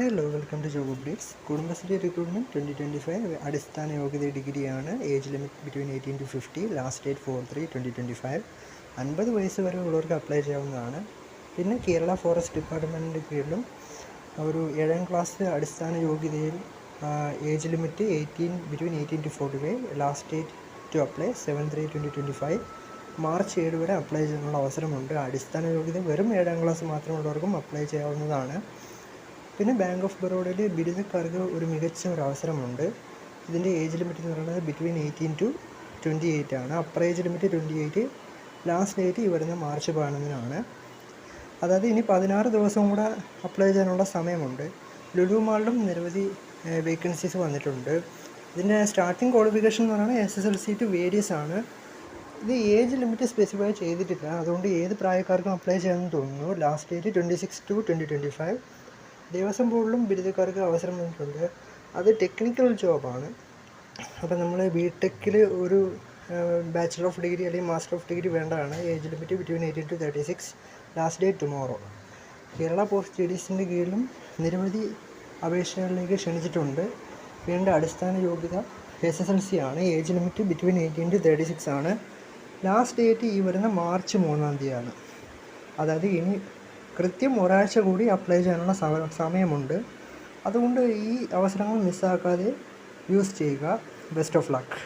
Hello, welcome to job updates. Kudumbashree recruitment 2025 അടിസ്ഥാന യോഗ്യത ഡിഗ്രിയാണ്. Age limit between 18 to 50, last date 4/3/2025. 50 വയസ്സ് വരെ ഉള്ളവർക്ക് അപ്ലൈ ചെയ്യാവുന്നതാണ്. പിന്നെ കേരള ഫോറസ്റ്റ് ഡിപ്പാർട്ട്മെൻറ്റിൻ്റെ കീഴിലും ഒരു 7ാം ക്ലാസ് അടിസ്ഥാന യോഗ്യതയിൽ age limit between 18 to 45, last date to apply 7/3/2025. March 7 വരെ അപ്ലൈ ചെയ്യാനുള്ള അവസരമുണ്ട്. അടിസ്ഥാന യോഗ്യത വെറും 7ാം ക്ലാസ് മാത്രമുള്ളവർക്കും അപ്ലൈ ചെയ്യാവുന്നതാണ്. പിന്നെ ബാങ്ക് ഓഫ് ബറോഡയിൽ ബിരുദക്കാർക്ക് ഒരു മികച്ച ഒരു അവസരമുണ്ട്. ഇതിൻ്റെ ഏജ് ലിമിറ്റ് എന്ന് പറയുന്നത് ബിറ്റ്വീൻ 18 to 28 ആണ്. Upper age limit 28, last date ഈ വരുന്ന മാർച്ച് 11 അതായത് ഇനി 16 ദിവസം കൂടെ അപ്ലൈ ചെയ്യാനുള്ള സമയമുണ്ട്. ലുലു മാളിലും നിരവധി വേക്കൻസീസ് വന്നിട്ടുണ്ട്. ഇതിൻ്റെ സ്റ്റാർട്ടിംഗ് ക്വാളിഫിക്കേഷൻ എന്ന് പറയുന്നത് SSLC ടു വേരിയസ് ആണ്. ഇത് ഏജ് ലിമിറ്റ് സ്പെസിഫൈ ചെയ്തിട്ടില്ല, അതുകൊണ്ട് ഏത് പ്രായക്കാർക്കും അപ്ലൈ ചെയ്യാമെന്ന് തോന്നുന്നു. Last date 26/2/2025. ദേവസ്വം ബോർഡിലും ബിരുദക്കാർക്ക് അവസരം വന്നിട്ടുണ്ട്. അത് ടെക്നിക്കൽ ജോബാണ്. അപ്പോൾ നമ്മൾ BTech ഒരു ബാച്ചിലർ ഓഫ് ഡിഗ്രി അല്ലെങ്കിൽ മാസ്റ്റർ ഓഫ് ഡിഗ്രി വേണ്ടതാണ്. Age limit between 18 to 36, last date tomorrow. Kerala post സ്റ്റഡീസിൻ്റെ കീഴിലും നിരവധി അപേക്ഷകളിലേക്ക് ക്ഷണിച്ചിട്ടുണ്ട്. വേണ്ട അടിസ്ഥാന യോഗ്യത SSLC ആണ്. ഏജ് ലിമിറ്റ് ബിറ്റ്വീൻ 18 to 36 ആണ്. ലാസ്റ്റ് ഡേറ്റ് ഈ വരുന്ന മാർച്ച് 3 അതായത് ഇനി കൃത്യം ഒരാഴ്ച കൂടി അപ്ലൈ ചെയ്യാനുള്ള സമയമുണ്ട്. അതുകൊണ്ട് ഈ അവസരങ്ങൾ മിസ്സാക്കാതെ യൂസ് ചെയ്യുക. Best of luck.